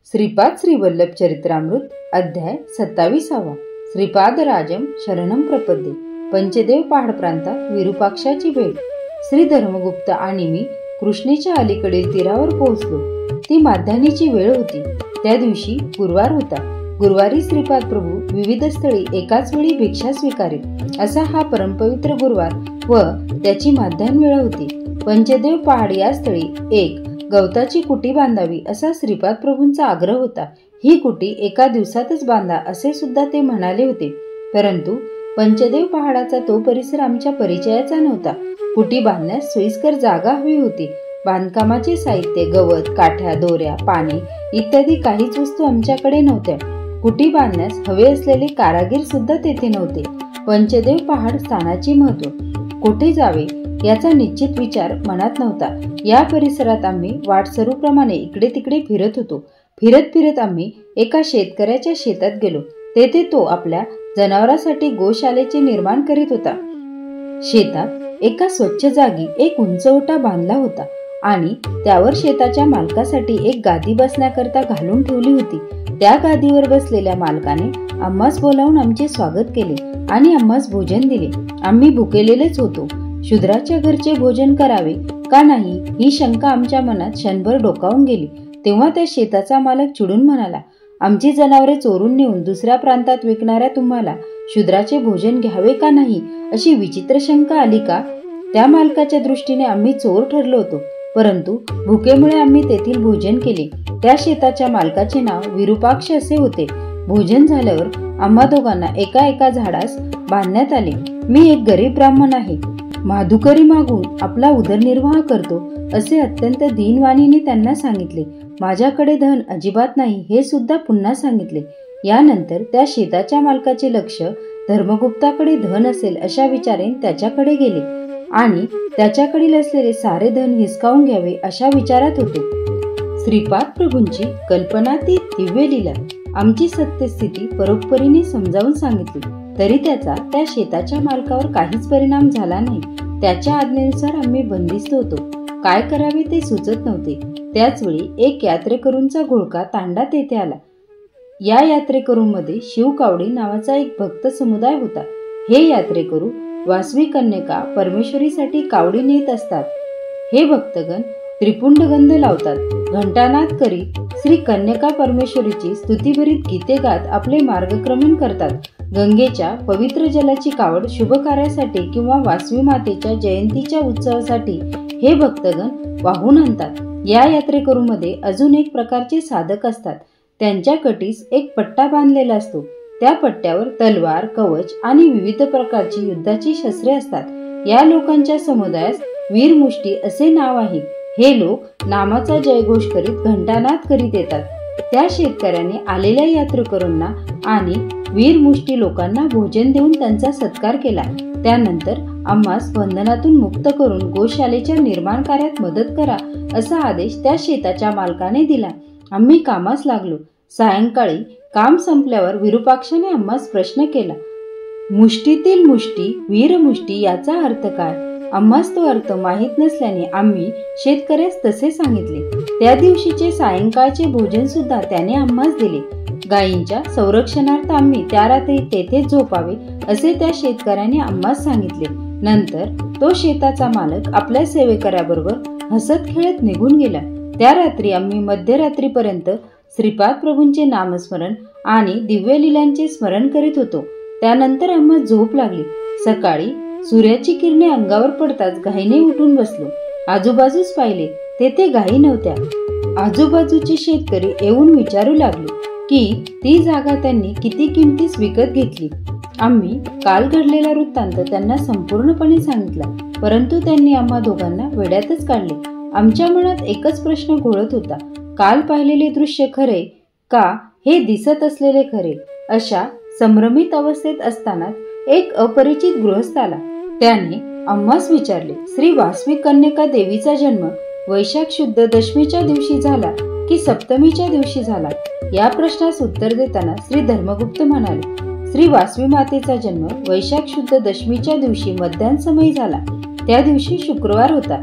श्रीपाद श्री वल्लभ चरित्रामृत अध्याय 27. श्रीपादराजम शरणम प्रपद्ये. पंचदेव पहाड प्रांतात विरूपाक्षाची भेट. श्री धर्मगुप्त आणि मी कृष्णेच्या अलीकडील तीरावर पोहोचलो. ती माध्यान्हीची वेळ होती. त्या दिवशी गुरुवार होता. गुरुवारी श्रीपाद प्रभू विविध स्थळी एकाच वेळी भिक्षा स्वीकारीत असा हा परमपवित्र गुरुवार व त्याची माध्यान्ह वेळ होती. पंचदेव पहाड या स्थळी एक गवताची कुटी बांधावी असा श्रीपाद प्रभूंचा आग्रह होता. ही कुटी एका दिवसातच बांधा असे सुद्धा ते म्हणाले होते. परंतु पंचदेव पहाडाचा तो परिसर आमच्या परिचयाचा नव्हता. कुटी बांधण्यास सोयीस्कर जागा हवी होती. बांधकामाचे साहित्य, गवत, काठ्या, दोऱ्या, पाणी इत्यादी काहीच वस्तू आमच्याकडे नव्हत्या. कुटी बांधण्यास हवे असलेले कारागीर सुद्धा तेथे नव्हते. पंचदेव पहाड स्थानाचे महत्व, कोठे जावे याचा निश्चित विचार मनात नव्हता. या परिसरात आम्ही वाटसरूप्रमाणे इकडे तिकडे फिरत होतो. फिरत आम्ही एका शेतकऱ्याच्या शेतात गेलो. तेथे तो आपल्या जनावरांसाठी गोशालेचे निर्माण करीत होता. शेतात एका स्वच्छ जागी एक उंच ओटा बांधला होता आणि त्यावर शेताच्या मालकासाठी एक गादी बसण्याकरता घालून ठेवली होती. त्या गादीवर बसलेल्या मालकाने आम्हास बोलावून आमचे स्वागत केले आणि आम्हास भोजन दिले. आम्ही भुकेलेलेच होतो. शूद्राच्या घरचे भोजन करावे का नाही ही शंका आमच्या मनात क्षणभर डोकावून गेली. तेव्हा त्या शेताचा मालक चिडून म्हणाला, आमची जनावरे चोरून नेऊन दुसऱ्या प्रांतात विकणाऱ्या तुम्हाला शूद्राचे भोजन घ्यावे का नाही अशी विचित्र शंका आली का? त्या मालकाच्या दृष्टीने आम्ही चोर ठरलो होतो, परंतु भुकेमुळे आम्ही तेथील भोजन केले. त्या शेताच्या मालकाचे नाव विरूपाक्ष असे होते. भोजन झाल्यावर आम्हा दोघांना एका एका झाडास बांधण्यात आले. मी एक गरीब ब्राह्मण आहे, माधुकरी मागून आपला उदरनिर्वाह करतो असे अत्यंत दीनवाणीने त्यांना सांगितले. माझ्याकडे धन अजिबात नाही हे सुद्धा पुन्हा सांगितले. यानंतर त्या शेताच्या मालकाचे लक्ष धर्मगुप्ताकडे धन असेल अशा विचाराने त्याच्याकडे गेले आणि त्याच्याकडील असलेले सारे धन हिसकावून घ्यावे अशा विचारात होते. श्रीपाद प्रभूंची कल्पनातीत दिव्य लीला आमची सत्यस्थिती परोपरीने समजावून सांगितली, तरी त्याचा त्या शेताच्या मालकावर काहीच परिणाम झाला नाही. त्याच्या आज्ञेनुसार आम्ही बंदिस्त होतो. काय करावे ते सुचत नव्हते. त्याचवेळी एक यात्रेकरूंचा घोळका तांडा तेथे आला. या यात्रेकरूंमध्ये शिवकावडी नावाचा एक भक्त समुदाय होता. हे यात्रेकरू वासवी कन्यका परमेश्वरीसाठी कावडी नेत असतात. हे भक्तगण त्रिपुंड गंध लावतात, घंटानाद करीत श्री कन्यका परमेश्वरीची स्तुतीभरीत गीते गात आपले मार्गक्रमण करतात. गंगेच्या पवित्र जलाची कावड शुभ कार्यासाठी किंवा वासवी मातेच्या जयंतीच्या उत्सवासाठी हे भक्तगण वाहून आणतात. या यात्रेकरूमध्ये अजून एक प्रकारचे साधक असतात. त्यांच्या कटीस एक पट्टा बांधलेला असतो. त्या पट्ट्यावर तलवार, कवच आणि विविध प्रकारची युद्धाची शस्त्रे असतात. या लोकांच्या समुदायास वीरमुष्टी असे नाव आहे. हे लोक नामाचा जयघोष करीत घंटानाद करीत येतात. त्या शेतकऱ्याने आलेल्या यात्रेकरूंना आणि वीरमुष्टी लोकांना भोजन देऊन त्यांचा सत्कार केला. त्यानंतर आम्हास बंधनातून मुक्त करून गोशालेच्या निर्माण कार्यात मदत करा असा आदेश त्या शेताच्या मालकाने दिला. आम्ही कामास लागलो. सायंकाळी काम संपल्यावर विरूपाक्षाने आम्हास प्रश्न केला, मुष्टीतील मुष्टी वीरमुष्टी याचा अर्थ काय? आम्हास तो अर्थ माहीत नसल्याने आम्ही शेतकऱ्यास तसे सांगितले. त्या दिवशीचे सायंकाळचे भोजन सुद्धा त्याने आम्हास दिले. गायींच्या संरक्षणार्थ आम्ही त्या रात्री तेथेच झोपावे असे त्या शेतकऱ्याने आम्हास सांगितले. नंतर तो शेताचा मालक आपल्या सेवेकऱ्याबरोबर हसत खेळत निघून गेला. त्या रात्री आम्ही मध्यरात्रीपर्यंत श्रीपाद प्रभूंचे नामस्मरण आणि दिव्य लीलांचे स्मरण करीत होतो. त्यानंतर आम्हाला झोप लागली. सकाळी सूर्याची किरणे अंगावर पडताच घाईने उठून बसलो. आजूबाजूस पाहिले, तेथे गायी नव्हत्या. आजूबाजूचे शेतकरी येऊन विचारू लागले की ती जागा त्यांनी किती किमतीस विकत घेतली. आम्ही काल घडलेला वृत्तांत त्यांना संपूर्णपणे सांगितला, परंतु त्यांनी आम्हा दोघांना वेड्यातच काढले. आमच्या मनात एकच प्रश्न घोळत होता, काल पाहिलेले दृश्य खरे का हे दिसत असलेले खरे? अशा संभ्रमित अवस्थेत असताना एक अपरिचित गृहस्थ आला. त्याने आम्हास विचारले, श्री वासवी कन्यका देवीचा जन्म वैशाख शुद्ध दशमीच्या दिवशी झाला की सप्तमीच्या दिवशी झाला? या प्रश्नास उत्तर देताना श्री धर्मगुप्त म्हणाले, श्री वासवी मातेचा जन्म वैशाख शुद्ध दशमीच्या दिवशी मध्यान्ह समय झाला. त्या दिवशी शुक्रवार होता.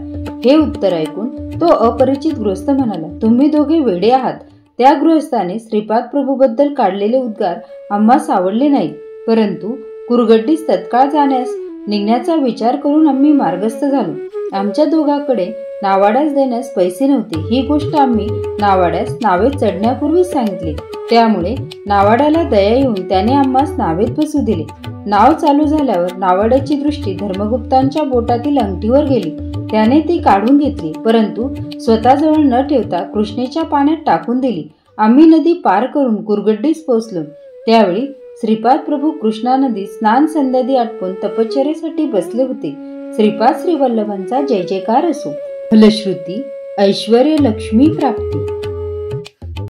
हे उत्तर ऐकून तो अपरिचित गृहस्थ म्हणाला, तुम्ही दोघे वेडे आहात. त्या गृहस्थाने श्रीपाद प्रभूबद्दल काढलेले उद्गार आम्हास आवडले नाहीत, परंतु कुरगड्डीस तत्काळ जाण्यास निघण्याचा विचार करून आम्ही मार्गस्थ झालो. आमच्या दोघांकडे नावाड्यास देण्यास पैसे नव्हते. ही गोष्ट आम्ही नावाड्यास नावेत चढण्यापूर्वीच सांगितली. त्यामुळे नावाड्याला दया येऊन त्याने आम्हास नावेत बसू दिले. नाव चालू झाल्यावर नावाड्याची दृष्टी धर्मगुप्तांच्या बोटातील अंगठीवर गेली. त्याने ती काढून घेतली, परंतु स्वतःजवळ न ठेवता कृष्णेच्या पाण्यात टाकून दिली. आम्ही नदी पार करून कुरगड्डीस पोहोचलो. त्यावेळी श्रीपाद प्रभू कृष्णा नदीत स्नान संध्यादी आटपून तपश्चर्येसाठी बसले होते. श्रीपाद श्रीवल्लभांचा जय जयकार असो. फलश्रुती ऐश्वर्य लक्ष्मी प्राप्ती.